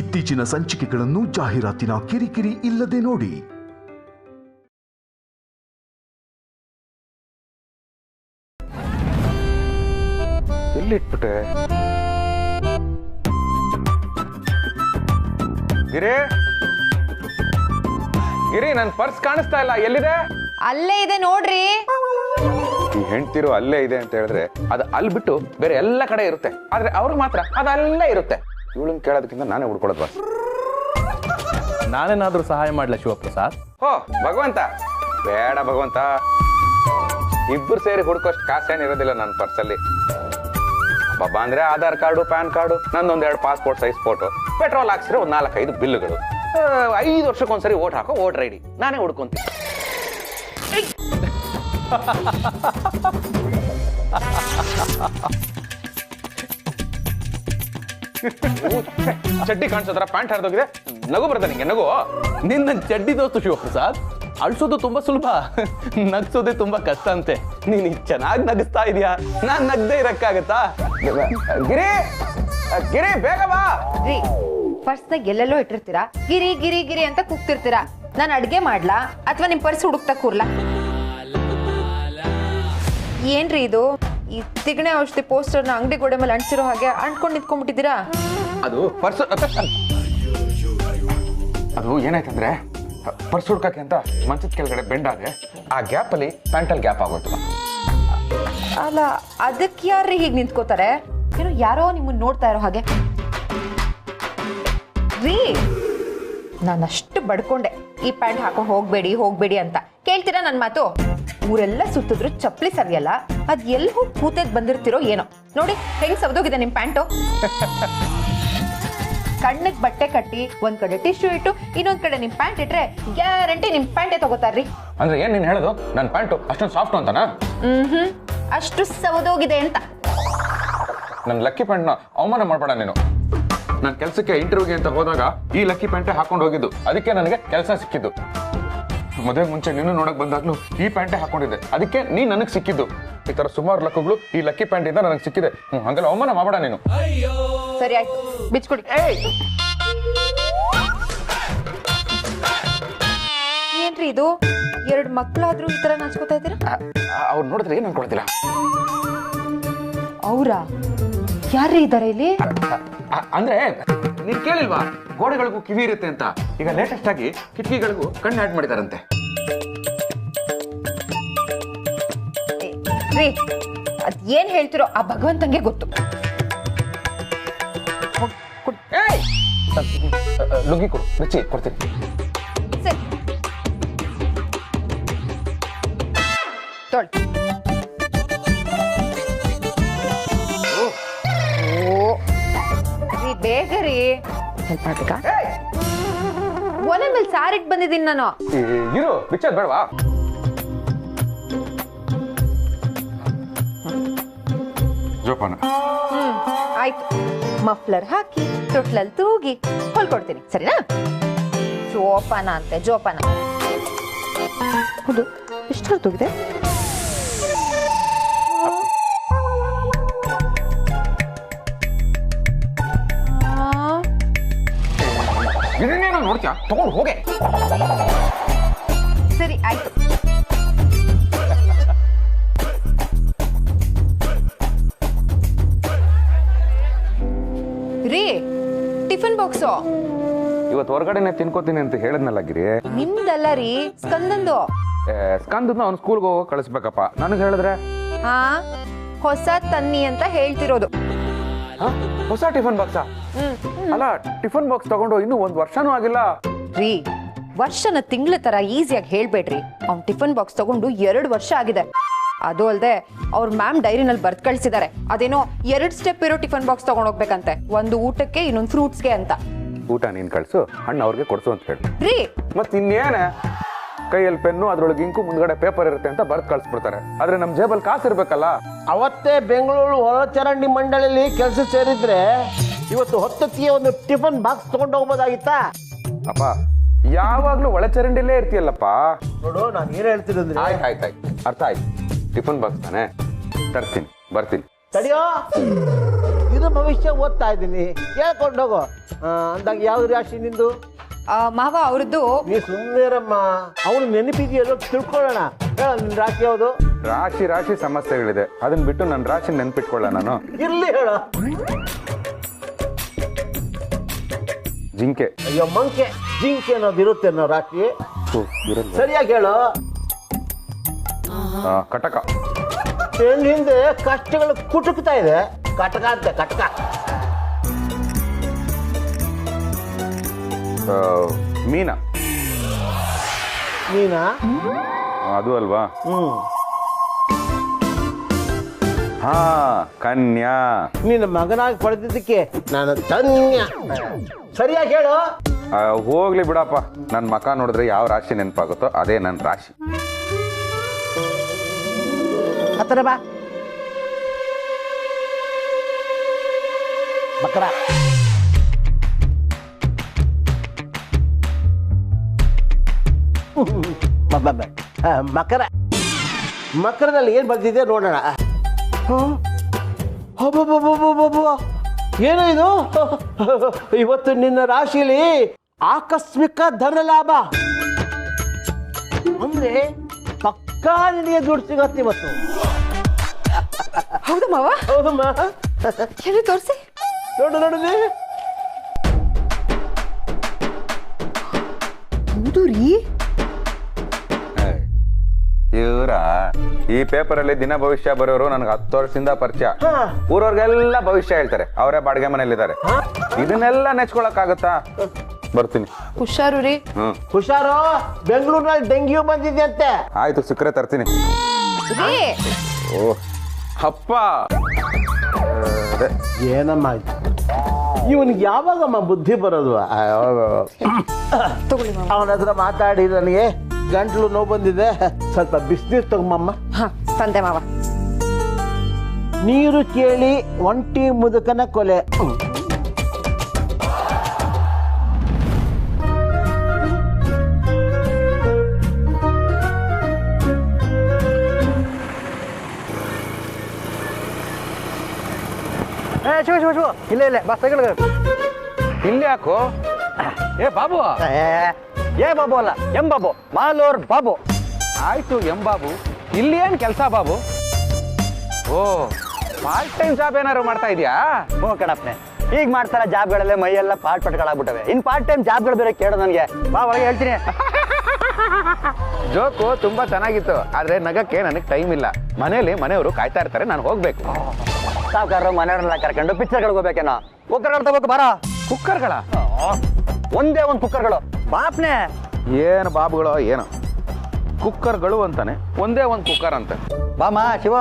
ಇತ್ತೀಚಿನ ಸಂಚಿಕೆಗಳನ್ನು ಜಾಹೀರಾತಿನ ಕಿರಿಕಿರಿ ಇಲ್ಲದೆ ನೋಡಿ. ಎಲ್ಲಿಟ್ಬಿಟ್ಟೆ? ಗಿರಿ ಗಿರಿ, ನನ್ ಪರ್ಸ್ ಕಾಣಿಸ್ತಾ ಇಲ್ಲ, ಎಲ್ಲಿದೆ? ಅಲ್ಲೇ ಇದೆ ನೋಡ್ರಿ. ಈ ಹೆಂಡ್ತಿರು ಅಲ್ಲೇ ಇದೆ ಅಂತ ಹೇಳಿದ್ರೆ ಅದು ಅಲ್ಲಿ ಬಿಟ್ಟು ಬೇರೆ ಎಲ್ಲ ಕಡೆ ಇರುತ್ತೆ, ಆದ್ರೆ ಅವ್ರಿಗೆ ಮಾತ್ರ ಅದಲ್ಲೇ ಇರುತ್ತೆ. ಇವಳನ್ನ ಕೇಳೋದಕ್ಕಿಂತ ನಾನೇ ಹುಡ್ಕೊಳ್ಳೋದು ಬಾಸ್. ನಾನೇನಾದ್ರೂ ಸಹಾಯ ಮಾಡ್ಲಾ ಶಿವಪ್ರಸಾದ್? ಹೋ ಭಗವಂತ, ಬೇಡ ಭಗವಂತ, ಇಬ್ಬರು ಸೇರಿ ಹುಡ್ಕೋಷ್ಟು ಕಾಸೇನಿರೋದಿಲ್ಲ ನನ್ನ ಪರ್ಸಲ್ಲಿ. ಬಾಬಾ ಅಂದ್ರೆ ಆಧಾರ್ ಕಾರ್ಡು, ಪ್ಯಾನ್ ಕಾರ್ಡು, ನಂದೊಂದೆರಡು ಪಾಸ್ಪೋರ್ಟ್ ಸೈಜ್ ಫೋಟೋ, ಪೆಟ್ರೋಲ್ ಹಾಕ್ಸಿರೋ ಒಂದು 4-5 ಬಿಲ್ಗಳು, 5 ವರ್ಷಕ್ಕೊಂದ್ಸರಿ ಓಟ್ ಹಾಕೋ ವೋಟರ್ ಐಡಿ, ನಾನೇ ಹುಡ್ಕೊಂತೀನಿ. ಚಡ್ಡಿ ಕಾಣಿಸೋದ್ರ ಪ್ಯಾಂಟ್ ಹರಿದೋಗಿದೆ, ನಗು ಬರ್ತಾ ನಿಂಗೆ? ನಗು ನಿನ್ನ ಚಡ್ಡಿ ದೋಸ್ತು ಶಿವಪ್ರಸಾದ್, ಅಳ್ಸೋದು ತುಂಬಾ ಸುಲಭ, ನಗ್ಸೋದೇ ತುಂಬಾ ಕಷ್ಟ ಅಂತೆ. ನೀನ್ ಚೆನ್ನಾಗಿ ನಗಿಸ್ತಾ ಇದೀಯಾ, ನಾನ್ ನಗ್ದೇ ಇರಕ್ಕಾಗತ್ತಾ? ಗಿರಿ ಗಿರಿ, ಬೇಗ ಬಾ. ರೀ, ಪರ್ಸ್ನಾಗ ಎಲ್ಲೆಲ್ಲೋ ಇಟ್ಟಿರ್ತೀರಾ, ಗಿರಿ ಗಿರಿ ಗಿರಿ ಅಂತ ಕೂಗ್ತಿರ್ತೀರಾ. ನಾನು ಅಡ್ಗೆ ಮಾಡ್ಲಾ ಅಥವಾ ನಿಮ್ ಪರ್ಸ್ ಹುಡುಕ್ತಾ ಕೂರ್ಲಾ? ಏನ್ರಿ ಇದು? ಈ ತಿಗಣೆ ಔಷಧಿ ಪೋಸ್ಟರ್ನ ಅಂಗಡಿ ಗೋಡೆ ಮೇಲೆ ಅಂಟಿಸಿರೋ ಹಾಗೆ ಅಂಟ್ಕೊಂಡು ನಿಂತ್ಕೊಂಡ್ಬಿಟ್ಟಿದ್ದೀರಾ? ಅದು ಪರ್ಸ್, ಅದು ಏನಾಯ್ತಂದ್ರೆ ಪರ್ಸ್ ಹುಡ್ಕಕ್ಕೆ ಅಂತ ಮಂಚದ ಕೆಳಗಡೆ ಬೆಂಡ್ ಆದ್ರೆ ಆ ಗ್ಯಾಪ್ ಅಲ್ಲಿ ಪ್ಯಾಂಟಲ್ ಗ್ಯಾಪ್ ಆಗೋಯ್ತು. ಅಲ್ಲ, ಅದಕ್ಕೆ ಯಾರ್ರಿ ಹೀಗೆ ನಿಂತ್ಕೋತಾರೆ? ಏನೋ ಯಾರೋ ನಿಮ್ಮನ್ನ ನೋಡ್ತಾ ಇರೋ ಹಾಗೆ. ರೀ, ನಾನಷ್ಟು ಬಡ್ಕೊಂಡೆ ಈ ಪ್ಯಾಂಟ್ ಹಾಕೊಂಡು ಹೋಗ್ಬೇಡಿ ಅಂತ. ಕೇಳ್ತೀರಾ ನನ್ನ ಮಾತು? ಊರೆಲ್ಲ ಸುತ್ತಿದ್ರು ಚಪ್ಪಲಿ ಸರಿಯಲ್ಲ, ಅದ್ ಎಲ್ಲಿ ಹೋಗಿ ಕೂತದ್ ಬಂದಿರ್ತಿರೋ ಏನೋ. ನೋಡಿ ಹೆಂಗ್ ಸವದೋಗಿದೆ ನಿಮ್ ಪ್ಯಾಂಟು. ಕಣ್ಣಿಗೆ ಬಟ್ಟೆ ಕಟ್ಟಿ ಒಂದ್ ಕಡೆ ಟಿಶ್ಯೂ ಇಟ್ಟು ಇನ್ನೊಂದ್ ಕಡೆ ನಿಮ್ ಪ್ಯಾಂಟ್ ಇಟ್ರೆ ಗ್ಯಾರಂಟಿ ನಿಮ್ ಪ್ಯಾಂಟೇ ತಗೋತಾರ್ರಿ. ಅಂದ್ರೆ ಏನ್ ನೀನ್ ಹೇಳೋದು? ನನ್ ಪ್ಯಾಂಟು ಅಷ್ಟೊಂದು ಸಾಫ್ಟ್ ಅಂತನಾ? ಅಷ್ಟು ಸವದೋಗಿದೆ ಅಂತ. ನನ್ ಲಕ್ಕಿ ಪ್ಯಾಂಟ್ ನ ಅವಮಾನ ಮಾಡ್ಬೇಡ ನೀನು. ನಾನು ಕೆಲ್ಸಕ್ಕೆ ಇಂಟರ್ವ್ಯೂಗೆ ಅಂತ ಹೋದಾಗ ಈ ಲಕ್ಕಿ ಪ್ಯಾಂಟೇ ಹಾಕೊಂಡು ಹೋಗಿದ್ದು, ಅದಕ್ಕೆ ನನಗೆ ಕೆಲಸ ಸಿಕ್ಕಿದ್ದು. ಮದುವೆ ಮುಂಚೆ ನೀನು ನೋಡಕ್ ಬಂದಾಗ್ಲೂ ಈ ಪ್ಯಾಂಟೇ ಹಾಕೊಂಡಿದ್ದೆ, ಅದಕ್ಕೆ ನೀ ನನಗ್ ಸಿಕ್ಕಿದ್ದು. ಈ ತರ ಸುಮಾರು ಲಕ್ಕಗಳು ಈ ಲಕ್ಕಿ ಪ್ಯಾಂಟ್ ಇಂದ ನನಗೆ ಸಿಕ್ಕಿದೆ. ಹಂಗೆಲ್ಲ ಅವಮಾನ ಮಾಡಬೇಡ ನೀನು. ಸರಿ ಆಯ್ತು, ಬಿಚ್ಕೊಡಿ. ಏನ್ರಿ ಇದು? 2 ಮಕ್ಳಾದ್ರೂ ಈ ತರ ನಾಚ್ಕೋತಾ ಇದ್ದೀರಾ? ಅವ್ರು ನೋಡಿದ್ರೆ ಏನ್ ಅನ್ಕೊಳ್ತಿಲ್ಲ. ಅವ್ರಾ? ಯಾರೇ ಇದ್ದಾರೆ ಇಲ್ಲಿ? ಅಂದ್ರೆ ನೀನ್ ಕೇಳಿಲ್ವಾ, ಗೋಡೆಗಳಿಗೂ ಕಿವಿ ಇರುತ್ತೆ ಅಂತ. ಈಗ ಲೇಟೆಸ್ಟ್ ಆಗಿ ಕಿಟಕಿಗಳಿಗೂ ಕಣ್ಣು ಆಡ್ ಮಾಡಿದಾರಂತೆ. ರೀ, ಅದ್ ಏನ್ ಹೇಳ್ತಿರೋ ಆ ಭಗವಂತಂಗೆ ಗೊತ್ತು. ಲುಂಗಿ ಕೊಡು, ಬಿಚ್ಚಿ ಕೊಡ್ತೀನಿ. ಸರಿ, ತೊಳ್. ಬೇಗ ರೀ, ಹೆಲ್ಪ್ ಮಾಡ್ಬೇಕಾ? ಒಲೆ ಮೇಲೆ ಸಾರಿಟ್ ಬಂದಿದ್ದೀನಿ ನಾನು. ಇರು, ಬಿಚ್ಚೋದ್ ಬೇಡವಾ? ಜೋಪಾನ. ಆಯ್ತು, ಮಫ್ಲರ್ ಹಾಕಿ ತೊಟ್ಲಲ್ಲಿ ತೂಗಿ ಹೊಲ್ಕೊಡ್ತೀನಿ, ಸರಿನಾ? ಜೋಪಾನ ಅಂತೆ, ಜೋಪಾನ. ಹೌದು, ಎಷ್ಟು ತೂಗಿದೆ? ಇದನ್ನೇನೋ ನೋಡ್ತೀಯಾ, ತಗೊಂಡು ಹೋಗೆ. ಸರಿ ಆಯ್ತು. ರೀ, ಟಿಫನ್ ಬಾಕ್ಸು ಇವತ್ತು ಹೊರಗಡೆನೆ ತಿನ್ಕೋತೀನಿ ಅಂತ ಹೇಳಿದ್ನಲ್ಲ ಗಿರಿ. ನಿಮ್ದಲ್ಲ ರೀ, ಸ್ಕಂದಂದು. ಸ್ಕಂದನ್ನ ಅವ್ನು ಸ್ಕೂಲ್ಗೆ ಹೋಗೋ ಕಳಿಸ್ಬೇಕಪ್ಪ. ನನಗೆ ಹೇಳಿದ್ರೆ ಹಾ, ಹೊಸ ತನ್ನಿ ಅಂತ ಹೇಳ್ತಿರೋದು. ಹೊಸ ಟಿಫನ್ ಬಾಕ್ಸಾ? ಅಲ್ಲ, ಟಿಫನ್ ಬಾಕ್ಸ್ ತಗೊಂಡು ಇನ್ನೂ 1 ವರ್ಷನೂ ಆಗಿಲ್ಲ. ರೀ, ವರ್ಷನ ತಿಂಗಳ ತರ ಈಸಿಯಾಗಿ ಹೇಳ್ಬೇಡ್ರಿ. ಅವ್ನ್ ಟಿಫನ್ ಬಾಕ್ಸ್ ತಗೊಂಡು 2 ವರ್ಷ ಆಗಿದೆ. ಅದು ಅಲ್ಲದೆ ಅವ್ರ ಮ್ಯಾಮ್ ಡೈರಿನಲ್ಲಿ ಬರ್ತ್ ಕಳ್ಸಿದ್ದಾರೆ, ಅದೇನೋ 2 ಸ್ಟೆಪ್ ಇರೋ ಟಿಫನ್ ಬಾಕ್ಸ್ ತಗೊಂಡ್ ಹೋಗ್ಬೇಕಂತೆ. ಒಂದು ಊಟಕ್ಕೆ, ಇನ್ನೊಂದು ಫ್ರೂಟ್ಸ್ಗೆ ಅಂತ. ಊಟ ನೀನ್ ಕಳ್ಸು, ಹಣ್ಣು ಅವ್ರಿಗೆ ಕೊಡ್ಸು ಅಂತ ಹೇಳಿ. ರೀ, ಮತ್ ಇನ್ನೇನ, ಕೈಯಲ್ಲಿ ಪೆನ್ನು, ಅದ್ರೊಳಗೆ ಇಂಕು, ಮುಂದ್ಗಡೆ ಪೇಪರ್ ಇರುತ್ತೆ ಅಂತ ಬರ್ತ್ ಕಳ್ಸ್ಬಿಡ್ತಾರೆ. ಆದ್ರೆ ನಮ್ ಜೇಬಲ್ ಕಾಸು ಇರ್ಬೇಕಲ್ಲ. ಅವತ್ತೇ ಬೆಂಗಳೂರು ಒಳಚರಂಡಿ ಮಂಡಳಿಯಲ್ಲಿ ಕೆಲಸ ಸೇರಿದ್ರೆ ಇವತ್ತು ಹೊತ್ತಕ್ಕೆ ಒಂದು ಟಿಫನ್ ಬಾಕ್ಸ್ ತಗೊಂಡು ಹೋಗ್ಬೋದಾಗಿತ್ತಾ? ಅಪ್ಪ, ಯಾವಾಗ್ಲೂ ಒಳಚರಂಡಿಲೇ ಇರ್ತೀಯಲ್ಲಪ್ಪ. ನೋಡು, ನಾನು ಏನ್ ಹೇಳ್ತಿರೋದ್ರೆ. ಆಯ್ತು, ಅರ್ಥ ಆಯ್ತು. ಟಿಫನ್ ಬಾಕ್ಸ್ ತಾನೆ, ತರ್ತೀನಿ, ಬರ್ತೀನಿ. ತಡಿಯೋ, ಇದು ದಿನ ಭವಿಷ್ಯ ಓದ್ತಾ ಇದ್ದೀನಿ, ಕೇಳ್ಕೊಂಡೋಗು. ಅಂದಾಗ ಯಾವ್ದು ರಾಶಿ ನಿಂದು? ಮಾವ ಅವ್ರದ್ದು ನೀ ಸುಮ್ಮನೆರಮ್ಮ, ಅವನು ನೆನಪಿದೆಯಲ್ಲೋ ತಿಳ್ಕೊಳ್ಳೋಣ. ಹೇಳ, ನಿನ್ನ ರಾಶಿ ಯಾವುದು? ರಾಶಿ ಸಮಸ್ಯೆಗಳಿದೆ, ಅದನ್ನ ಬಿಟ್ಟು ನನ್ನ ರಾಶಿ ನೆನ್ಪಿಟ್ಕೊಳ್ಳ ನಾನು. ಇರ್ಲಿ ಹೇಳ. ಜಿಂಕೆ. ಅಯ್ಯೋ ಮಂಕೆ, ಜಿಂಕೆ ಅನ್ನೋದು ಇರುತ್ತೆ ಅನ್ನೋ ರಾಶಿ. ಸರಿಯಾಗಿ ಹೇಳು. ಕಟಕ. ಹೆಣ್ಣು ಹಿಂದೆ ಕಷ್ಟಗಳು ಕುಟುಕ್ತಾ ಇದೆ. ಕಟಕ ಅಂತ, ಕಟಕ. ಮೀನಾ. ಮೀನಾ? ಅದು ಅಲ್ವಾ? ಹಾ, ಕನ್ಯಾ. ನಿನ್ನ ಮಗನಾಗಿ ಪಡೆದಿದ್ದಕ್ಕೆ ನಾನು ಧನ್ಯ. ಸರಿಯಾಗಿ ಹೇಳು. ಹೋಗ್ಲಿ ಬಿಡಪ್ಪ, ನನ್ನ ಮಕ ನೋಡಿದ್ರೆ ಯಾವ ರಾಶಿ ನೆನಪಾಗುತ್ತೋ ಅದೇ ನನ್ನ ರಾಶಿ. ಹತ್ತಿರ ಬಾ. ಮಕರ. ಮಕರ. ಮಕರದಲ್ಲಿ ಏನ್ ಬರ್ತಿದೆ ನೋಡೋಣ. ಏನು ಇದು? ಇವತ್ತು ನಿನ್ನ ರಾಶಿಯಲ್ಲಿ ಆಕಸ್ಮಿಕ ಧನ ಲಾಭ. ಅಂದ್ರೆ ಪಕ್ಕಾ ನಿನಗೆ ದುಡ್ಡು ಸಿಗತ್ತೆ ಇವತ್ತು. ಹೌದಾ ಮಾವ? ಹೌದಮ್ಮ. ಎಲ್ಲಿ ತೋರಿಸಿ. ನೋಡಿದೆ. ಹೌದು ರೀ. ಇವರ ಈ ಪೇಪರಲ್ಲಿ ದಿನ ಭವಿಷ್ಯ ಬರೋರು ನನಗೆ 10 ವರ್ಷದಿಂದ ಪರಿಚಯ. ಊರವ್ರಿಗೆಲ್ಲ ಭವಿಷ್ಯ ಹೇಳ್ತಾರೆ, ಅವರೇ ಬಾಡಿಗೆ ಮನೇಲಿದ್ದಾರೆ. ಇದನ್ನೆಲ್ಲ ನೆಚ್ಕೊಳಕ್ಕಾಗತ್ತಾ? ಬರ್ತೀನಿ. ಹುಷಾರು ರೀ. ಹುಷಾರು. ಬೆಂಗಳೂರಿನಲ್ಲಿ ಡೆಂಗ್ಯೂ ಬಂದಿದೆ ಅಂತೆ. ಆಯ್ತು, ಸಿಕ್ಕರೆ ತರ್ತೀನಿ. ಓ ಅಪ್ಪ, ಏನಮ್ಮ ಇವನಿಗೆ ಯಾವಾಗಮ್ಮ ಬುದ್ಧಿ ಬರೋದು? ಅವನ ಹತ್ರ ಮಾತಾಡಿ ನನಗೆ ಗಂಟ್ಲು ನೋವು ಬಂದಿದೆ, ಸ್ವಲ್ಪ ಬಿಸಿನೀರು ತಗೊಂಬಮ್ಮ. ತಂದೆ ಮಾವ. ನೀರು ಕೇಳಿ ಒಂಟಿ ಮುದುಕನ ಕೊಲೆ. ಶಿವ ಇಲ್ಲೇ ಬಾ, ಸೈಕಲ್ ಇಲ್ಲಿ ಯಾಕೋ? ಏ ಬಾಬು. ಏ ಬಾಬು ಅಲ್ಲ, ಎಂ ಬಾಬು, ಮಾಲೂರ್ ಬಾಬು. ಆಯ್ತು ಎಂ ಬಾಬು, ಇಲ್ಲಿ ಏನ್ ಕೆಲಸ ಬಾಬು? ಓ, ಪಾರ್ಟ್ ಟೈಮ್ ಜಾಬ್ ಏನಾದ್ರು ಮಾಡ್ತಾ ಇದೀಯಾ? ಹ್ಞೂ ಕಣಪ್ಪನೆ, ಈಗ ಮಾಡ್ತಾರ ಜಾಬ್ಗಳಲ್ಲೇ ಮೈಯೆಲ್ಲ ಪಟ್ಗಳಾಗ್ಬಿಟ್ಟವೆ. ಇನ್ ಪಾರ್ಟ್ ಟೈಮ್ ಜಾಬ್ಗಳು ಬೇರೆ ಕೇಳೋ ನನಗೆ. ಬಾ ಒಳಗೆ ಹೇಳ್ತೀನಿ. ಜೋಕು ತುಂಬಾ ಚೆನ್ನಾಗಿತ್ತು, ಆದ್ರೆ ನಗಕ್ಕೆ ನನಗೆ ಟೈಮ್ ಇಲ್ಲ. ಮನೆಯವರು ಕಾಯ್ತಾ ಇರ್ತಾರೆ, ನಾನು ಹೋಗ್ಬೇಕು. ಸಾವುಕಾರರು ಮನೆಯವರೆಲ್ಲ ಕರ್ಕೊಂಡು ಪಿಕ್ಚರ್ಗಳಿಗೆ ಹೋಗ್ಬೇಕೇನೋ. ಕುಕ್ಕರ್ಗಳು ತಗೋಬೇಕು ಬಾರ. ಕುಕ್ಕರ್ಗಳ? ಒಂದೇ ಒಂದು ಕುಕ್ಕರ್ಗಳು ಬಾಪ್ನೆ. ಏನು ಬಾಬುಗಳು ಏನು ಕುಕ್ಕರ್ಗಳು ಅಂತಾನೆ, ಒಂದೇ ಒಂದು ಕುಕ್ಕರ್ ಅಂತ. ಬಾಮ ಶಿವ,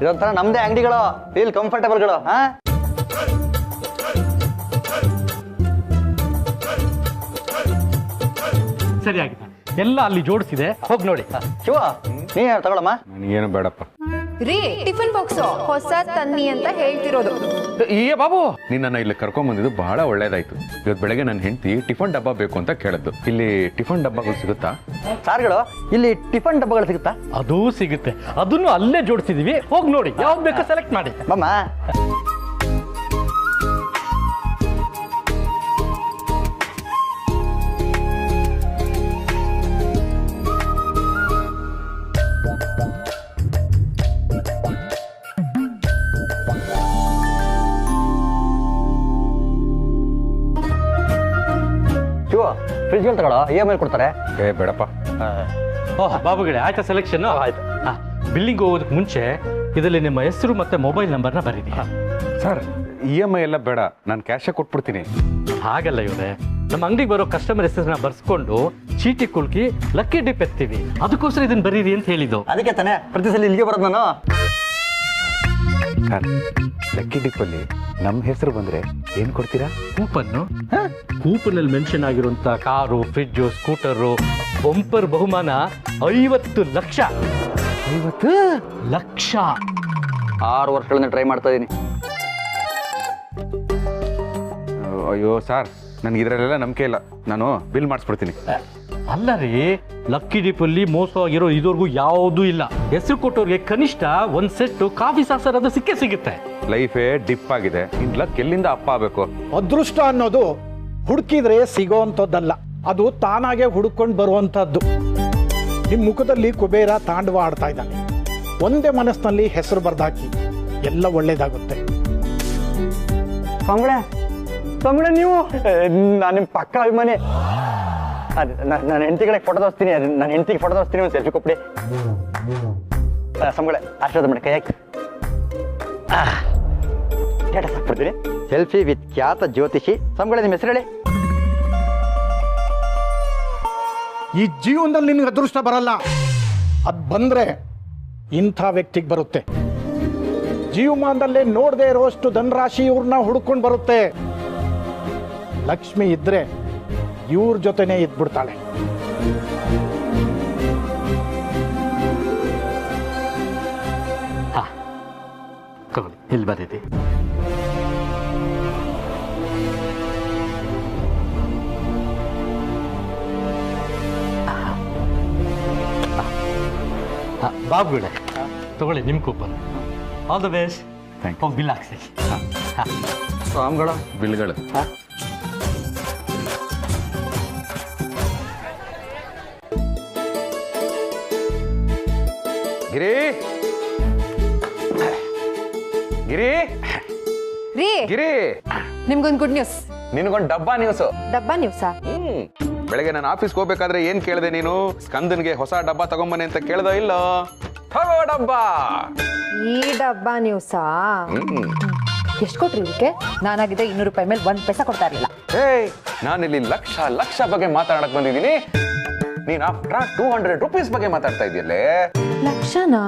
ಇದೊಂಥರ ನಮ್ದೇ ಅಂಗಡಿಗಳು, ಫೀಲ್ ಕಂಫರ್ಟಬಲ್ಗಳು. ಹಾ, ಸರಿಯಾಗಿದೆ, ಎಲ್ಲ ಅಲ್ಲಿ ಜೋಡಿಸಿದೆ, ಹೋಗಿ ನೋಡಿ. ಶಿವ ನೀ ತಗೊಳಮ್ಮ. ನನಗೇನು ಬೇಡಪ್ಪ. ರೀ, ಟಿಫಿನ್ ಬಾಕ್ಸ್ ಹೊಸ ತನ್ನಿ ಅಂತ ಹೇಳ್ತಿರೋದು. ಈ ಬಾಬು, ನಿನ್ನನ್ನು ಇಲ್ಲಿ ಕರ್ಕೊಂಡ್ ಬಂದಿದ್ದು ಬಹಳ ಒಳ್ಳೇದಾಯ್ತು. ಇವತ್ತು ಬೆಳಗ್ಗೆ ನನ್ನ ಹೆಂಡತಿ ಟಿಫನ್ ಡಬ್ಬ ಬೇಕು ಅಂತ ಕೇಳಿದ್ದು. ಇಲ್ಲಿ ಟಿಫನ್ ಡಬ್ಬಗಳು ಸಿಗುತ್ತಾ? ಸಾರ್ಗಳು ಇಲ್ಲಿ ಟಿಫನ್ ಡಬ್ಬಗಳು ಸಿಗುತ್ತಾ? ಅದೂ ಸಿಗುತ್ತೆ, ಅದನ್ನು ಅಲ್ಲೇ ಜೋಡಿಸಿದೀವಿ, ಹೋಗಿ ನೋಡಿ, ಯಾವ್ದು ಬೇಕೋ ಸೆಲೆಕ್ಟ್ ಮಾಡಿ. ಬಮ್ಮ. ಫ್ರಿಜ್ಗಳು ತಗೊಳ್ಳೋ, EMI ಕೊಡ್ತಾರೆ. ಏ ಬೇಡಪ್ಪ. ಓಹ್ ಬಾಬುಗಳೇ, ಆಯ್ತಾ ಸೆಲೆಕ್ಷನ್? ಆಯ್ತು. ಬಿಲ್ಲಿಂಗ್ ಹೋಗೋದಕ್ಕೆ ಮುಂಚೆ ಇದರಲ್ಲಿ ನಿಮ್ಮ ಹೆಸರು ಮತ್ತೆ ಮೊಬೈಲ್ ನಂಬರ್ನ ಬರೀರಿ. ಸರ್, EMI ಎಲ್ಲ ಬೇಡ, ನಾನು ಕ್ಯಾಶೇ ಕೊಟ್ಬಿಡ್ತೀನಿ. ಹಾಗಲ್ಲ ಇವ್ರೆ, ನಮ್ಮ ಅಂಗಡಿಗೆ ಬರೋ ಕಸ್ಟಮರ್ ಹೆಸರನ್ನ ಬರ್ಸ್ಕೊಂಡು ಚೀಟಿ ಕುಳ್ಕಿ ಲಕ್ಕಿ ಡಿಪ್ ಎತ್ತೀವಿ, ಅದಕ್ಕೋಸ್ಕರ ಇದನ್ನ ಬರೀರಿ ಅಂತ ಹೇಳಿದ್ದು. ಅದಕ್ಕೆ ತಾನೆ ಪ್ರತಿ ಸಲ ಇಲ್ಲಿಗೆ ಬರೋದು ನಾನು. ಸರ್, ಲಕ್ಕಿ ಡಿಪ್ಪಲ್ಲಿ ನಮ್ಮ ಹೆಸರು ಬಂದ್ರೆ ಏನ್ ಕೊಡ್ತೀರಾ? ಕೂಪನ್ನು. ಕೂಪನಲ್ಲಿ ಮೆನ್ಷನ್ ಆಗಿರುವಂತ ಕಾರು, ಫ್ರಿಡ್ಜು, ಸ್ಕೂಟರು, ಬಂಪರ್ ಬಹುಮಾನ 50 ಲಕ್ಷ. 50 ಲಕ್ಷ. 6 ವರ್ಷಗಳಿಂದ ಟ್ರೈ ಮಾಡ್ತಾ ಇದೀನಿ. ಅಯ್ಯೋ ಸರ್, ನನಗೆ ಇದರಲ್ಲೆಲ್ಲ ನಂಬಿಕೆ ಇಲ್ಲ, ನಾನು ಬಿಲ್ ಮಾಡಿಸ್ಬಿಡ್ತೀನಿ. ಅಲ್ಲ ರೀ, ಲಕ್ಕಿ ಡಿಪ್ಪಲ್ಲಿ ಮೋಸವಾಗಿರೋ ಇದುವರೆಗೂ ಯಾವುದೂ ಇಲ್ಲ. ಹೆಸರು ಕೊಟ್ಟವ್ರಿಗೆ ಕನಿಷ್ಠ ಒಂದ್ ಸೆಟ್ ಕಾಫಿ ಸಾಸರ್ ಅದು ಸಿಕ್ಕೇ ಸಿಗುತ್ತೆ. ಲೈಫೇ ಡಿಪ್ ಆಗಿದೆ, ಇನ್ ಲಕ್ ಎಲ್ಲಿಂದ ಅಪ್ಪ ಆಗ್ಬೇಕು? ಅದೃಷ್ಟ ಅನ್ನೋದು ಹುಡುಕಿದ್ರೆ ಸಿಗೋವಂಥದ್ದಲ್ಲ, ಅದು ತಾನಾಗೆ ಹುಡುಕೊಂಡು ಬರುವಂಥದ್ದು. ನಿಮ್ಮ ಮುಖದಲ್ಲಿ ಕುಬೇರ ತಾಂಡವ ಆಡ್ತಾ ಇದ್ದಾನೆ. ಒಂದೇ ಮನಸ್ಸಿನಲ್ಲಿ ಹೆಸರು ಬರ್ದಾಕಿ, ಎಲ್ಲ ಒಳ್ಳೇದಾಗುತ್ತೆ. ಸ್ವಾಮಿಗಳೇ ನೀವು, ನಾನು ನಿಮ್ಮ ಪಕ್ಕ ಅಭಿಮಾನಿ. ನನ್ನ ಹೆಂಡತಿಗಳಿಗೆ ಫೋಟೋ ತೋರಿಸ್ತೀನಿ, ನನ್ನ ಹೆಂಡತಿಗೆ ಫೋಟೋ ತೋರಿಸ್ತೀನಿ, ಒಂದು ಸೆಲ್ಫಿ ಕೊಟ್ಬಿಡಿ. ಸ್ವಾಮಿಗಳೇ ಆಶೀರ್ವಾದ ಮಾಡಿ, ಕೈ ಹಾಕಿ ಸ್ಟೇಟಸ್ ಹಾಕ್ಬಿಡ್ತೀನಿ. ಸೆಲ್ಫಿ ವಿತ್ ಖ್ಯಾತ ಜ್ಯೋತಿಷಿ. ಸ್ವಾಮಿಗಳೇ ನಿಮ್ಮ ಹೆಸರು ಹೇಳಿ. ಈ ಜೀವನದಲ್ಲಿ ನಿನಗೆ ಅದೃಷ್ಟ ಬರಲ್ಲ, ಅದು ಬಂದ್ರೆ ಇಂಥ ವ್ಯಕ್ತಿಗೆ ಬರುತ್ತೆ. ಜೀವಮಾನದಲ್ಲೇ ನೋಡದೆ ಇರೋಷ್ಟು ಧನರಾಶಿ ಇವ್ರನ್ನ ಹುಡ್ಕೊಂಡು ಬರುತ್ತೆ. ಲಕ್ಷ್ಮಿ ಇದ್ರೆ ಇವ್ರ ಜೊತೆನೇ ಇದ್ಬಿಡ್ತಾಳೆ. ತಗೊಳ್ಳಿ, ಇಲ್ಲಿ ಬಂದಿದೆ. ಬಾಬುಗಳೇ ತಗೊಳ್ಳಿ ನಿಮ್ಮ ಕೂಪನ್. All the best. ಹೋಗಿ ಬಿಲ್ ಹಾಕ್ಸಿ. ಸ್ವಾಮಿಗಳ ಬಿಲ್ಗಳು. ಗಿರಿ ಗಿರಿ ರೀ, ಗಿರಿ, ನಿಮ್ಗೊಂದು ಗುಡ್ ನ್ಯೂಸ್. ನಿನಗೊಂದು ಡಬ್ಬಾ ನ್ಯೂಸು. ಡಬ್ಬಾ ನ್ಯೂಸಾ? ಬೆಳಗ್ಗೆ ನಾನು ಆಫೀಸ್ಗೆ ಹೋಗ್ಬೇಕಾದ್ರೆ ಏನ್ ಕೇಳಿದೆ ನೀನು? ಸ್ಕಂದನ್ಗೆ ಹೊಸ ಡಬ್ಬಾ ತಗೊಂಬನ್ನಿ ಅಂತ ಕೇಳ್ದೋ ಇಲ್ಲೋ? ತಗೋ ಡಬ್ಬಾ. ಈ ಡಬ್ಬಾ ನ್ಯೂಸಾ? ಎಷ್ಟು ಕೊಟ್ರಿ ಇದಕ್ಕೆ? ನಾನಾಗಿದೆ 200 ರೂಪಾಯಿ ಮೇಲೆ 1 ಪೈಸಾ ಕೊಡ್ತಾ ಇರಲಿಲ್ಲ. ಏಯ್, ನಾನಿಲ್ಲಿ ಲಕ್ಷ ಬಗ್ಗೆ ಮಾತಾಡಕ್ ಬಂದಿದ್ದೀನಿ. ನೀನ್ ಆಫ್ಟರ್ 200 ರೂಪೀಸ್ ಬಗ್ಗೆ ಮಾತಾಡ್ತಾ ಇದೆಯಲ್ಲೇ. ಲಕ್ಷನಾ?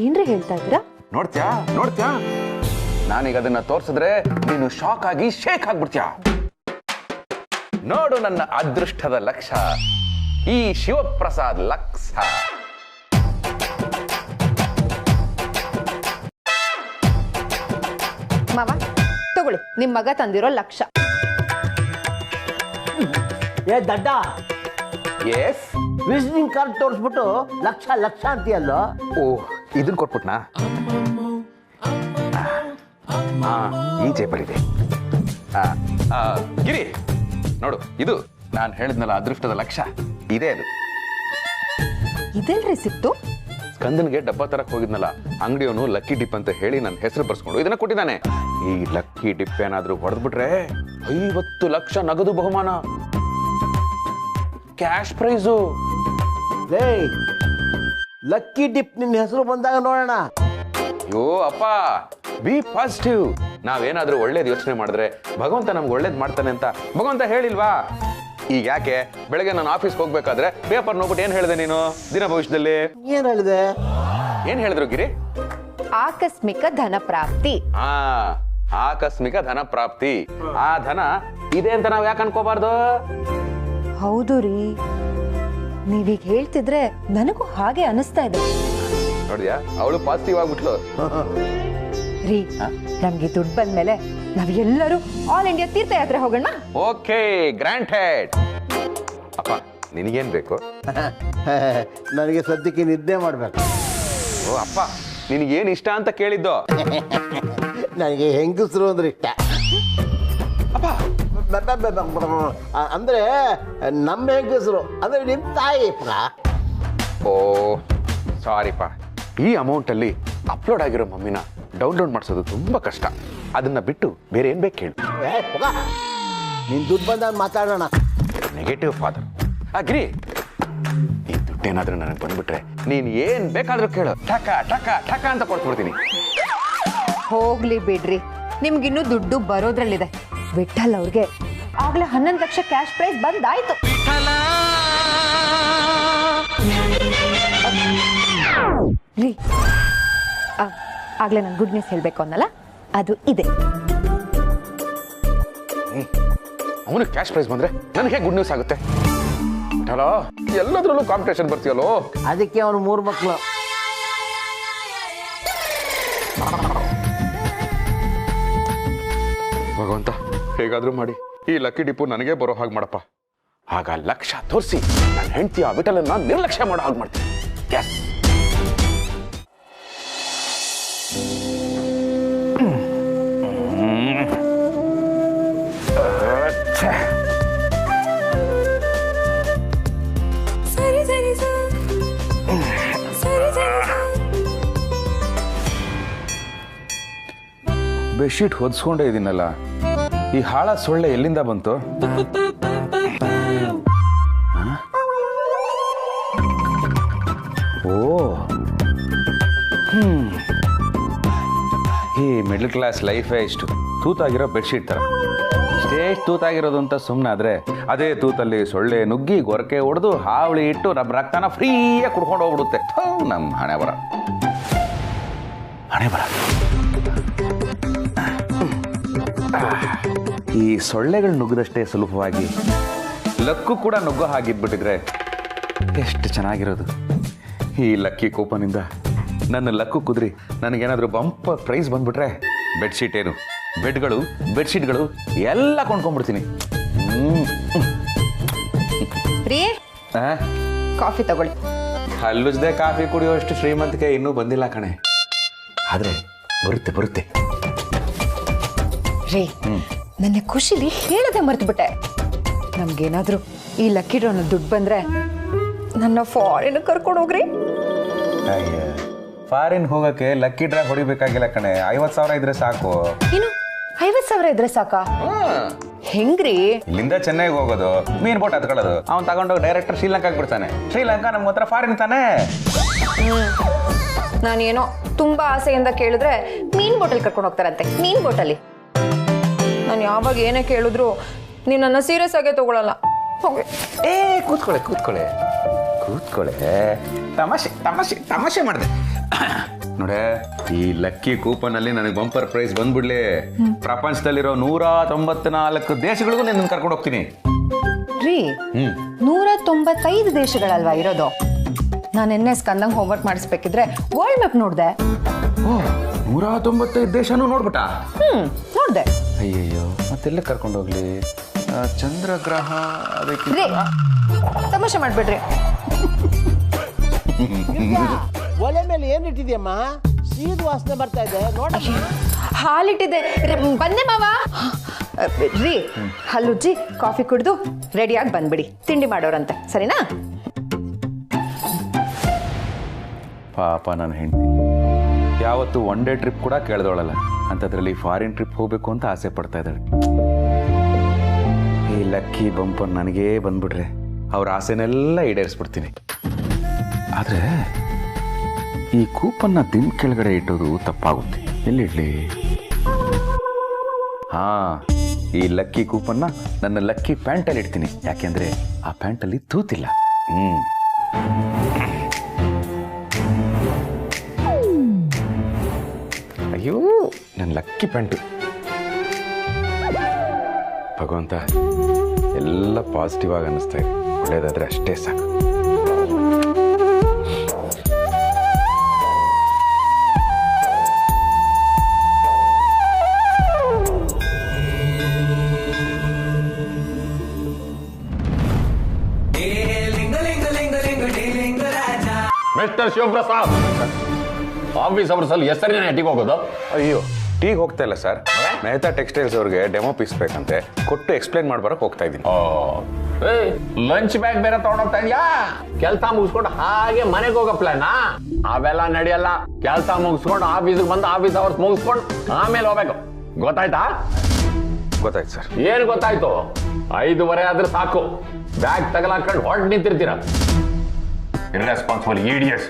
ಏನ್ರಿ ಹೇಳ್ತಾ ಇದ್ದೀರಾ? ನೋಡ್ತ್ಯಾ ನಾನೀಗ ಅದನ್ನ ತೋರ್ಸಿದ್ರೆ ನೀನು ಶಾಕ್ ಆಗಿ ಶೇಕ್ ಆಗ್ಬಿಡ್ತೀಯ. ನೋಡು ನನ್ನ ಅದೃಷ್ಟದ ಲಕ್ಷ, ಈ ಶಿವಪ್ರಸಾದ್ ಲಕ್ಷ. ಮಾವ ತಗೊಳ್ಳಿ, ನಿಮ್ ಮಗ ತಂದಿರೋ ಲಕ್ಷ. ಏ ದಡ್ಡ, ಎಸ್, ವಿಸಿಟಿಂಗ್ ಕಾರ್ಡ್ ತೋರಿಸ್ಬಿಟ್ಟು ಲಕ್ಷ ಅಂತೀಯಲ್ಲೋ? ಓ, ಇದನ್ನ ಕೊಟ್ಬಿಟ್ನಾ? ಈ ಜೇಬಲ್ಲಿದೆ. ಗಿರಿ ನೋಡು, ಇದು ನಾನು ಹೇಳಿದ್ನಲ್ಲ ಅದೃಷ್ಟದ ಲಕ್ಷ, ಇದೇ ಅದು. ಇದೆಲ್ರಿ ಸಿಕ್ತು? ಸ್ಕಂದನ್ಗೆ ಡಬ್ಬಾ ತರಕ್ ಹೋಗಿದ್ನಲ್ಲ, ಅಂಗಡಿಯವನು ಲಕ್ಕಿ ಡಿಪ್ ಅಂತ ಹೇಳಿ ನನ್ನ ಹೆಸರು ಬರ್ಸ್ಕೊಂಡು ಇದನ್ನ ಕೊಟ್ಟಿದ್ದಾನೆ. ಈ ಲಕ್ಕಿ ಡಿಪ್ ಏನಾದ್ರೂ ಹೊಡೆದ್ಬಿಟ್ರೆ 50 ಲಕ್ಷ ನಗದು ಬಹುಮಾನ, ಕ್ಯಾಶ್ ಪ್ರೈಸು. ಲಕ್ಕಿ ಡಿಪ್ ನಿನ್ನ ಹೆಸರು ಬಂದಾಗ ನೋಡೋಣ. ಅಯ್ಯೋ ಅಪ್ಪ, ಬಿ ಪಾಸಿಟಿವ್. ನಾವೇನಾದ್ರೂ ಒಳ್ಳೇದು ಯೋಚನೆ ಮಾಡಿದ್ರೆ ಭಗವಂತ ನಮ್ಗೆ ಒಳ್ಳೇದ್ ಮಾಡ್ತಾನೆ ಅಂತ ಭಗವಂತ ಹೇಳಿಲ್ವಾ? ಈಗ ಯಾಕೆ ಬೆಳಗ್ಗೆ ನಾನು ಆಫೀಸ್ಗೆ ಹೋಗ್ಬೇಕಾದ್ರೆ ಪೇಪರ್ ನೋಡ್ಬಿಟ್ಟು ಏನ್ ಹೇಳಿದೆ ನೀನು? ದಿನ ಭವಿಷ್ಯದಲ್ಲಿ ಏನ್ ಹೇಳಿದೆ? ಏನ್ ಹೇಳಿದ್ರು ಗಿರಿ? ಆಕಸ್ಮಿಕ ಧನ ಪ್ರಾಪ್ತಿ. ಆಕಸ್ಮಿಕ ಧನ ಪ್ರಾಪ್ತಿ. ಆ ಧನ ಇದೆ ಅಂತ ನಾವ್ ಯಾಕೆ ಅನ್ಕೋಬಾರ್ದು? ಹೌದು ರೀ, ನೀವೀಗ ಹೇಳ್ತಿದ್ರೆ ನನಗೂ ಹಾಗೆ ಅನಿಸ್ತಾ ಇದೆ. ನೋಡಿದ್ಯಾ, ಅವಳು ಪಾಸಿಟಿವ್ ಆಗ್ಬಿಟ್ಲು. ರೀ, ನಮ್ಗೆ ದುಡ್ಡು ಬಂದ್ಮೇಲೆ ನಾವ್ ಎಲ್ಲರೂ ಆಲ್ ಇಂಡಿಯಾ ತೀರ್ಥಯಾತ್ರೆ ಹೋಗೋಣ. Okay, granted. ಅಪ್ಪ, ನಿನಗೇನ್ ಬೇಕು? ನನಗೆ ಸದ್ಯಕ್ಕೆ ನಿದ್ದೆ ಮಾಡ್ಬೇಕು. ಓ ಅಪ್ಪ, ನಿನಗೇನ್ ಇಷ್ಟ ಅಂತ ಕೇಳಿದ್ದು? ನನಗೆ ಹೆಂಗಸರು ಅಂದ್ರೆ ಇಷ್ಟ. ಅಪ್ಪ, ಅಂದ್ರೆ ನಮ್ಮ ಹೆಂಗಸರು ಅಂದ್ರೆ ನಿಮ್ ತಾಯಿ. ಓ ಸಾರಿಪ್ಪ, ಈ ಅಮೌಂಟ್ ಅಲ್ಲಿ ಅಪ್ಲೋಡ್ ಆಗಿರೋ ಮಮ್ಮಿನ ಡೌನ್ಲೋಡ್ ಮಾಡಿಸೋದು ತುಂಬಾ ಕಷ್ಟ. ಅದನ್ನ ಬಿಟ್ಟು ಬೇರೆ ಏನ್ ಬೇಕು ಹೇಳಿ. ನಿನ್ ದುಡ್ಡು ಬಂದಾಗ ಮಾತಾಡೋಣ. Negative father. ಗಿರಿ, ಈ ದುಡ್ಡೇನಾದ್ರೂ ನನಗೆ ಬಂದ್ಬಿಟ್ರೆ ನೀನ್ ಏನ್ ಬೇಕಾದ್ರೂ ಕೇಳು, ಠಕ ಠಕ ಠಕ ಅಂತ ಕೊಡ್ಬಿಡ್ತೀನಿ. ಹೋಗ್ಲಿ ಬಿಡ್ರಿ, ನಿಮ್ಗಿನ್ನೂ ದುಡ್ಡು ಬರೋದ್ರಲ್ಲಿದೆ. ವಿಠಲ್ ಅವ್ರಿಗೆ ಆಗ್ಲೇ 11 ಲಕ್ಷ ಕ್ಯಾಶ್ ಪ್ರೈಸ್ ಬಂದಾಯ್ತು. ರೀ, ಆಗ್ಲೇ ನಾನು ಗುಡ್ ನ್ಯೂಸ್ ಹೇಳ್ಬೇಕು ಅನ್ನಲ್ಲ, ಅದು ಇದೆ. ಅವನಿಗೆ ಕ್ಯಾಶ್ ಪ್ರೈಸ್ ಬಂದ್ರೆ ನನಗೆ ಗುಡ್ ನ್ಯೂಸ್ ಆಗುತ್ತೆ. ಎಲ್ಲದ್ರಲ್ಲೂ ಕಾಂಪಿಟೇಷನ್ ಬರ್ತೀಯಲ್ಲೋ. ಅದಕ್ಕೆ ಅವನು 3 ಮಕ್ಕಳು. ಭಗವಂತ, ಹೇಗಾದ್ರೂ ಮಾಡಿ ಈ ಲಕ್ಕಿ ಡಿಪ್ಪು ನನಗೆ ಬರೋ ಹಾಗೆ ಮಾಡಪ್ಪ. ಆಗ ಲಕ್ಷ್ಯ ತೋರಿಸಿ ನನ್ನ ಹೆಂಡತಿ ಆ ವಿಠಲನ್ನ ನಿರ್ಲಕ್ಷ್ಯ ಮಾಡೋ ಹಾಗೆ ಮಾಡ್ತೀನಿ. ಎಸ್. ಬೆಡ್ಶೀಟ್ ಹೊದ್ಸ್ಕೊಂಡೇ ಇದೀನಲ್ಲ, ಈ ಹಾಳ ಸೊಳ್ಳೆ ಎಲ್ಲಿಂದ ಬಂತು? ಓ, ಈ ಮಿಡಲ್ ಕ್ಲಾಸ್ ಲೈಫೇ ಇಷ್ಟು ತೂತಾಗಿರೋ ಬೆಡ್ಶೀಟ್ ತರ. ಇಷ್ಟೇ ತೂತಾಗಿರೋದು ಅಂತ ಸುಮ್ಮನಾದ್ರೆ ಅದೇ ತೂತಲ್ಲಿ ಸೊಳ್ಳೆ ನುಗ್ಗಿ ಗೊರಕೆ ಹೊಡೆದು ಹಾವಳಿ ಇಟ್ಟು ನಮ್ಮ ರಕ್ತನ ಫ್ರೀಯಾಗಿ ಕುಡ್ಕೊಂಡು ಹೋಗ್ಬಿಡುತ್ತೆ. ನಮ್ಮ ಹಣೆ ಬರ. ಈ ಸೊಳ್ಳೆಗಳು ನುಗ್ಗದಷ್ಟೇ ಸುಲಭವಾಗಿ ಲಕ್ಕು ಕೂಡ ನುಗ್ಗೋ ಹಾಗಿದ್ಬಿಟ್ಟಿದ್ರೆ ಎಷ್ಟು ಚೆನ್ನಾಗಿರೋದು. ಈ ಲಕ್ಕಿ ಕೂಪನಿಂದ ನನ್ನ ಲಕ್ಕು ಕುದ್ರಿ ನನಗೇನಾದರೂ ಬಂಪರ್ ಪ್ರೈಸ್ ಬಂದ್ಬಿಟ್ರೆ ಬೆಡ್ಶೀಟ್ ಏನು, ಬೆಡ್ಗಳು, ಬೆಡ್ಶೀಟ್ಗಳು ಎಲ್ಲ ಕೊಂಡ್ಕೊಂಡ್ಬಿಡ್ತೀನಿ. ರೀ, ಕಾಫಿ ತಗೊಳ್ಳಿ. ಹಲ್ಲುಜ್ದೆ ಕಾಫಿ ಕುಡಿಯೋಷ್ಟು ಶ್ರೀಮಂತಿಕೆ ಇನ್ನೂ ಬಂದಿಲ್ಲ ಕಣೆ, ಆದ್ರೆ ಬರುತ್ತೆ ಬರುತ್ತೆ. ರೀ, ನನ್ನ ಖುಷಿಲಿ ಹೇಳದೆ ಮರ್ತ್ಬಿಟ್ಟೆ. ನಮ್ಗೇನಾದ್ರೂ ಈ ಲಕ್ಕಿ ಡ್ರಾನ ದುಡ್ಡು ಬಂದ್ರೆ ನನ್ನ ಫಾರಿನ್ ಕರ್ಕೊಂಡು ಹೋಗ್ರಿ. ಫಾರಿನ್ ಹೋಗಕ್ಕೆ ಲಕ್ಕಿ ಡ್ರಾ ಹೊಡಿಬೇಕಾಗಿಲ್ಲ ಕಣೆ, 50,000 ಇದ್ರೆ ಸಾಕು. ಏನು 50,000 ಇದ್ರೆ ಸಾಕಾ? ಹೆಂಗ್ರಿ? ಇಲ್ಲಿಂದ ಚೆನ್ನೈಗೆ ಹೋಗೋದು, ಮೀನ್ ಬೋಟ್ ಹತ್ಕೊಳ್ಳೋದು, ಅವ್ನು ತಗೊಂಡೋಗಿ ಡೈರೆಕ್ಟರ್ ಶ್ರೀಲಂಕಾಗೆ ಬಿಡ್ತಾನೆ. ಶ್ರೀಲಂಕಾ ನಮ್ಗೆ ಹತ್ರ ಫಾರಿನ್ ತಾನೆ. ನಾನೇನೋ ತುಂಬಾ ಆಸೆಯಿಂದ ಕೇಳಿದ್ರೆ ಮೀನ್ ಬೋಟಲ್ ಕರ್ಕೊಂಡು ಹೋಗ್ತಾರಂತೆ. ಮೀನ್ ಬೋಟಲ್ಲಿ ನಾನು ಯಾವಾಗ ಏನೇ ಕೇಳಿದ್ರು ನೀವು ನನ್ನ ಸೀರಿಯಸ್ ಆಗೇ ತಗೊಳಲ್ಲ. ಏ ಕೂತ್ಕೊಳ್ಳೆ ಕೂತ್ಕೊಳ್ಳೆ ಕೂತ್ಕೊಳ್ಳೆ, ತಮಾಷೆ ತಮಾಷೆ ತಮಾಷೆ ಮಾಡಿದೆ ನೋಡೆ. ಈ ಲಕ್ಕಿ ಕೂಪನ್ ಅಲ್ಲಿ ನನಗೆ ಬಂಪರ್ ಪ್ರೈಸ್ ಬಂದ್ಬಿಡ್ಲಿ, ಪ್ರಪಂಚದಲ್ಲಿರೋ 194 ದೇಶಗಳಿಗೂ ನಿನ್ನ ಕರ್ಕೊಂಡು ಹೋಗ್ತೀನಿ. ರೀ, 195 ದೇಶಗಳಲ್ವಾ ಇರೋದು? ನಾನು ಎನ್ನೆ ಸ್ಕಂದಂಗ್ ಹೋಮ್ವರ್ಕ್ ಮಾಡಿಸ್ಬೇಕಿದ್ರೆ ವರ್ಲ್ಡ್ ಮ್ಯಾಪ್ ನೋಡ್ದೆ. 195 ದೇಶನೂ ನೋಡ್ಬಿಟ್ಟ? ನೋಡ್ದೆ. ಅಯ್ಯಯ್ಯೋ, ಮತ್ತೆಲ್ಲ ಕರ್ಕೊಂಡು ಹೋಗ್ಲಿ? ಚಂದ್ರಗ್ರಹ ಅದಕ್ಕೆ ತಮಾಷೆ ಮಾಡ್ಬೇಡ್ರಿ. ಒಲೆ ಮೇಲೆ ಏನಿಟ್ಟಿದ್ಯಮ್ಮ? ಸೀದು ವಾಸನೆ ಬರ್ತಾ ಇದೆ ನೋಡ. ಹಾಲಿಟ್ಟಿದೆ, ಬಂದೆ ಮಾವ. ರೀ, ಹಲ್ಲುಜ್ಜಿ ಕಾಫಿ ಕುಡಿದು ರೆಡಿಯಾಗಿ ಬಂದ್ಬಿಡಿ, ತಿಂಡಿ ಮಾಡೋರಂತೆ, ಸರಿನಾ? ಪಾಪ ನನ್ನ ಹೆಂಡತಿ ಯಾವತ್ತು ಒನ್ ಡೇ ಟ್ರಿಪ್ ಕೂಡ ಕೇಳ್ದೋಳಲ್ಲ, ಅಂಥದ್ರಲ್ಲಿ ಫಾರಿನ್ ಟ್ರಿಪ್ ಹೋಗ್ಬೇಕು ಅಂತ ಆಸೆ ಪಡ್ತಾ ಇದ್ದಾಳೆ. ಈ ಲಕ್ಕಿ ಬಂಪರ್ ನನಗೇ ಬಂದ್ಬಿಟ್ರೆ ಅವ್ರ ಆಸೆನೆಲ್ಲ ಈಡೇರಿಸ್ಬಿಡ್ತೀನಿ. ಆದರೆ ಈ ಕೂಪನ್ನ ದಿನ ಕೆಳಗಡೆ ಇಟ್ಟೋದು ತಪ್ಪಾಗುತ್ತೆ. ಎಲ್ಲಿಡ್ಲಿ? ಹಾ, ಈ ಲಕ್ಕಿ ಕೂಪನ್ನ ನನ್ನ ಲಕ್ಕಿ ಪ್ಯಾಂಟಲ್ಲಿ ಇಡ್ತೀನಿ. ಯಾಕೆಂದ್ರೆ ಆ ಪ್ಯಾಂಟಲ್ಲಿ ತೂತಿಲ್ಲ. ಅಯ್ಯೋ, ನನ್ನ ಲಕ್ಕಿ ಪ್ಯಾಂಟು. ಭಗವಂತ, ಎಲ್ಲ ಪಾಸಿಟಿವ್ ಆಗಿ ಅನ್ನಿಸ್ತಾ ಇದೆ. ಒಳ್ಳೇದಾದ್ರೆ ಅಷ್ಟೇ ಸಾಕು. ಮಿಸ್ಟರ್ ಶಿವಪ್ರಸಾದ್, ಆಫೀಸ್ ಅವರ್ಸಲ್ಲಿ ಹೆಸರಿನ ಟೀಗೆ ಹೋಗೋದು? ಅಯ್ಯೋ, ಟೀಗೆ ಹೋಗ್ತಾ ಇಲ್ಲ ಸರ್, ಮೆಹ್ತಾ ಟೆಕ್ಸ್ಟೈಲ್ಸ್ ಅವ್ರಿಗೆ ಡೆಮೋ ಪೀಸ್ ಬೇಕಂತೆ, ಕೊಟ್ಟು ಎಕ್ಸ್ಪ್ಲೈನ್ ಮಾಡ್ಬರಕ್ಕೆ ಹೋಗ್ತಾ ಇದ್ದೀನಿ. ಲಂಚ್ ಬ್ಯಾಗ್ ಬೇರೆ ತಗೊಂಡೋಗ್ತಾ ಇದೆಯಾ? ಕೆಲಸ ಮುಗಿಸ್ಕೊಂಡು ಹಾಗೆ ಮನೆಗೆ ಹೋಗೋ ಪ್ಲಾನಾ? ಅವೆಲ್ಲ ನಡೆಯಲ್ಲ. ಕೆಲಸ ಮುಗಿಸ್ಕೊಂಡು ಆಫೀಸಿಗೆ ಬಂದು ಆಫೀಸ್ ಅವರ್ಸ್ ಮುಗಿಸ್ಕೊಂಡು ಆಮೇಲೆ ಹೋಗ್ಬೇಕು. ಗೊತ್ತಾಯ್ತಾ? ಗೊತ್ತಾಯ್ತು ಸರ್. ಏನು ಗೊತ್ತಾಯ್ತು? 5:30 ಆದ್ರೆ ಸಾಕು, ಬ್ಯಾಗ್ ತಗಲಾಕೊಂಡು ಹೊರಟು ನಿಂತಿರ್ತೀರ. Irresponsible idiots.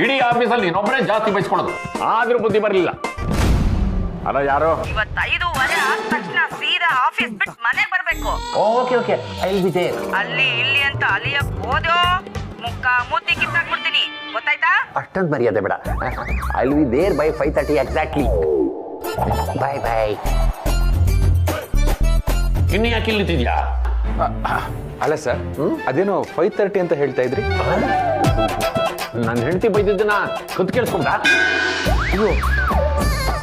ಇಡೀ ಆಫೀಸಲ್ಲಿ ನೀನೊಬ್ಬರೇ ಜಾಸ್ತಿ ಬಯಸ್ಕೊಳ್ಳೋದು, ಆದ್ರೂ ಬುದ್ಧಿ ಬರಲಿಲ್ಲ. ಅಲ್ಲ ಯಾರು? ಇವತ್ತು 5:15 ಆದ ತಕ್ಷಣ ಸೀದಾ ಆಫೀಸ್ ಬಿಟ್ಟು ಮನೆಗೆ ಬರ್ಬೇಕು. Okay okay, I will be there. ಅಲ್ಲಿ ಇಲ್ಲಿ ಅಂತ ಅಲಿಯಕ್ ಹೋದೋ ಮುಖ ಮೂತಿ ಕಿತ್ತಾಕ್ಬಿಡ್ತೀನಿ, ಗೊತ್ತಾಯ್ತಾ? ಅಷ್ಟೊಂದು ಮರ್ಯಾದೆ ಬೇಡ. I will be there by 5:30 exactly. Bye bye. ಇನ್ನು ಯಾಕೆ ಇಲ್ಲಿ ನಿಂತಿದ್ಯಾ? ಅಲ್ಲ ಸರ್, ಅದೇನೋ 5:30 ಅಂತ ಹೇಳ್ತಾ ಇದ್ರಿ. ನನ್ನ ಹೆಂಡತಿ ಬೈದಿದ್ದನ್ನ ಕತ್ ಕೇಳಿಸ್ಕೊಂಡ? ಅಯ್ಯೋ,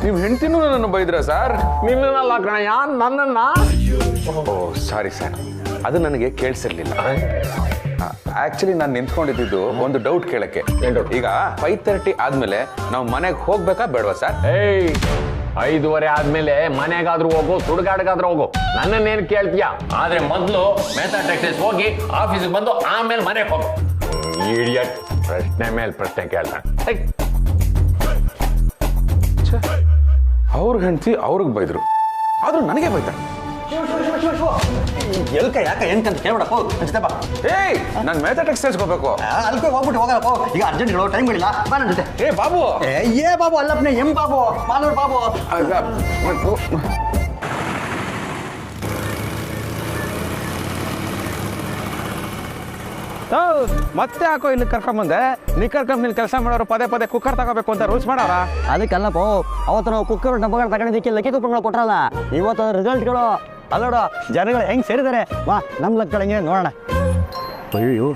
ನಿಮ್ಮ ಹೆಂಡತಿನೂ ನನ್ನನ್ನು ಬೈದ್ರ ಸರ್? ನಿನ್ನಲ್ಲ ಕಣಯ್ಯ, ನನ್ನನ್ನ. ಓ ಸಾರಿ ಸರ್, ಅದು ನನಗೆ ಕೇಳಿಸಿರ್ಲಿಲ್ಲ. ಆಕ್ಚುಲಿ ನಾನು ನಿಂತ್ಕೊಂಡಿದ್ದು ಒಂದು ಡೌಟ್ ಕೇಳಕ್ಕೆ. ಈಗ 5:30 ಆದ್ಮೇಲೆ ನಾವು ಮನೆಗೆ ಹೋಗ್ಬೇಕಾ ಬೇಡವಾ ಸರ್? 5:30 ಆದ್ಮೇಲೆ ಮನೆಗಾದ್ರೂ ಹೋಗು, ಸುಡುಗಾಡ್ಗಾದ್ರೂ ಹೋಗು, ನನ್ನನ್ನೇನು ಕೇಳ್ತೀಯಾ? ಆದ್ರೆ ಮೊದಲು ಮೆಥಾ ಟೆಕ್ಸ್ಟೈಲ್ಸ್ ಹೋಗಿ ಆಫೀಸಿಗೆ ಬಂದು ಆಮೇಲೆ ಮನೆಗೆ ಹೋಗು. ಇಡಿಯಟ್, ಪ್ರಶ್ನೆ ಮೇಲೆ ಪ್ರಶ್ನೆ ಕೇಳ್ತಾನೆ. ಅವ್ರ ಹೆಂಡತಿ ಅವ್ರಿಗೆ ಬೈದ್ರು, ಆದ್ರೂ ನನಗೆ ಬೈತಾನೆ. ಎಲ್ಕ ಯಾಕ ಎಂತ ಕೇಳ್ಬೇಡಪ್ಪ, ಅನ್ಸುತ್ತೆ ಬಾ. ಏಯ್, ನಾನು ಮೆಥಾ ಟೆಕ್ಸ್ಟೈಲ್ಸ್ ಹೋಗ್ಬೇಕು. ಅಲ್ಕೋ ಹೋಗ್ಬಿಟ್ಟು ಹೋಗಲ್ಲಪ್ಪ, ಈಗ ಅರ್ಜೆಂಟ್ ಹೇಳೋ ಟೈಮ್ ಇಲ್ಲ, ಬಾ ನನ್ನ ಜೊತೆ. ಏ ಬಾಬು, ಏ ಬಾಬು ಅಲ್ಲಪ್ಪನೆ, ಎಂ ಬಾಬು, ಮಾಲೂರು ಬಾಬು. ಮತ್ತೆ ಯಾಕೋ ಇಲ್ಲಿ ಕರ್ಕೊಂಬಂದೆ? ನಿಕ್ಕರ್ ಕಂಪ್ನಿಲಿ ಕೆಲಸ ಮಾಡೋರು ಪದೇ ಪದೇ ಕುಕ್ಕರ್ ತಗೋಬೇಕು ಅಂತ ರೂಲ್ಸ್ ಮಾಡಾರ? ಅದಕ್ಕಲ್ಲಪ್ಪ, ಅವತ್ತು ನಾವು ಕುಕ್ಕರ್ ಡಬ್ಬಗಳು ತಗೊಂಡಿದ್ದಕ್ಕೆ ಲಕ್ಕಿ ಕುಕ್ಕರ್ಗಳು ಕೊಟ್ರಲ್ಲ, ಇವತ್ತು ರಿಸಲ್ಟ್ಗಳು ಅಲ್ಲೋಡ ಜನಗಳು ಹೆಂಗ್ ಸೇರಿದ್ದಾರೆ. ಬಾ ನಮ್ಮ ಲಕ್ಕಳ ಹೆಂಗೆ ನೋಡೋಣ. ಅಯ್ಯೋ,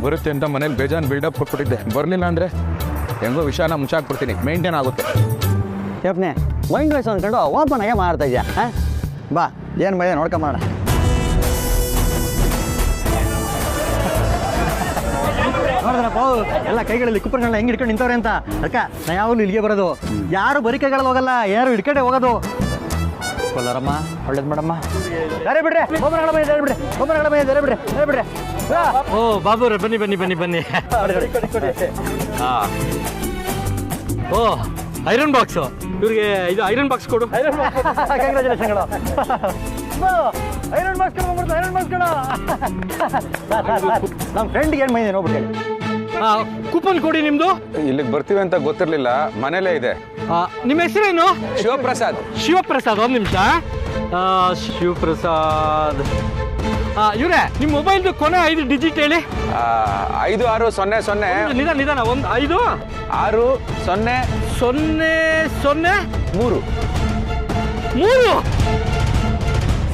ಬರುತ್ತೆ ಅಂತ ಮನೇಲಿ ಬೇಜಾನ್ ಬಿಲ್ಡಪ್ ಕೊಟ್ಬಿಟ್ಟಿದ್ದೆ, ಬರಲಿಲ್ಲ ಅಂದರೆ ಹೆಂಗೋ ವಿಷಯನ ಮುಚ್ಚಾಕ್ಬಿಡ್ತೀನಿ, ಮೇಂಟೈನ್ ಆಗುತ್ತೆ. ಯಪ್ನೆ ಮೈಂಡ್ ವೈಸ್ ಅಂದ್ಕೊಂಡು ಓಪನ್ ಆಗೇ ಮಾಡ್ತಾ ಇದೆಯಾ? ಹಾಂ ಬಾ, ಏನು ಮೈ ನೋಡ್ಕೊಂಬೋಣ. ನೋಡಿದ್ರಪ್ಪ ಎಲ್ಲ ಕೈಗಳಲ್ಲಿ ಕುಕ್ಕರ್ಗಳನ್ನ ಹೆಂಗೆ ಹಿಡ್ಕೊಂಡು ನಿಂತವ್ರೆ ಅಂತ. ಅಕ್ಕ ನಾ ಯಾವಾಗಲೂ ಇಲ್ಲಿಗೆ ಬರೋದು, ಯಾರು ಬರೀ ಕೈಗಳಲ್ಲಿ ಹೋಗಲ್ಲ, ಯಾರು ಹಿಡ್ಕೊಂಡೆ ಹೋಗೋದು. ಕೊಲ್ಲಾರಮ್ಮ ಒಳ್ಳೇದು ಮೇಡಮ್ಮ. ಯಾರೇ ಬಿಡ್ರಿ, ಒಬ್ಬರ ಬಿಡ್ರಿ, ಒಬ್ಬರ ಬಿಡ್ರಿ, ಬಿಡ್ರಿ. ಓ ಬಾಬುರೇ, ಬನ್ನಿ ಬನ್ನಿ ಬನ್ನಿ ಬನ್ನಿ. ಓ ಐರನ್ ಬಾಕ್ಸು, ಇವ್ರಿಗೆ ಇದು ಐರನ್ ಬಾಕ್ಸ್ ಕೊಡು. ಕಂಗ್ರಾಚುಲೇಷನ್ಗಳು. ಐರನ್ ಬಾಕ್ಸ್ ಕೊಡು, ಐರನ್ ಬಾಕ್ಸ್ ಕೊಡು. ನಮ್ಮ ಫ್ರೆಂಡ್ಗೆ ಏನು ಮೈಂದೆ ನೋಡ್ಬಿಟ್ಟು ಹೇಳಿ. ಕೂಪನ್ ಕೊಡಿ ನಿಮ್ದು. ಇಲ್ಲಿಗೆ ಬರ್ತೀವಿ ಅಂತ ಗೊತ್ತಿರ್ಲಿಲ್ಲ, ಮನೇಲೇ ಇದೆ. ನಿಮ್ಮ ಹೆಸರೇನು? ಶಿವಪ್ರಸಾದ್. ಶಿವಪ್ರಸಾದ್, ಒಂದು ನಿಮಿಷ. ಶಿವಪ್ರಸಾದ್, ಇವ್ರೆ ನಿಮ್ಮ ಮೊಬೈಲ್ದು ಕೊನೆ 5 ಡಿಜಿಟ್ ಹೇಳಿ. 5600. ನಿಧಾನ, ಒಂದು 5 6 0 0 0 3.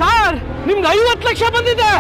ಸರ್, ನಿಮ್ಗೆ 50 ಲಕ್ಷ ಬಂದಿದೆ.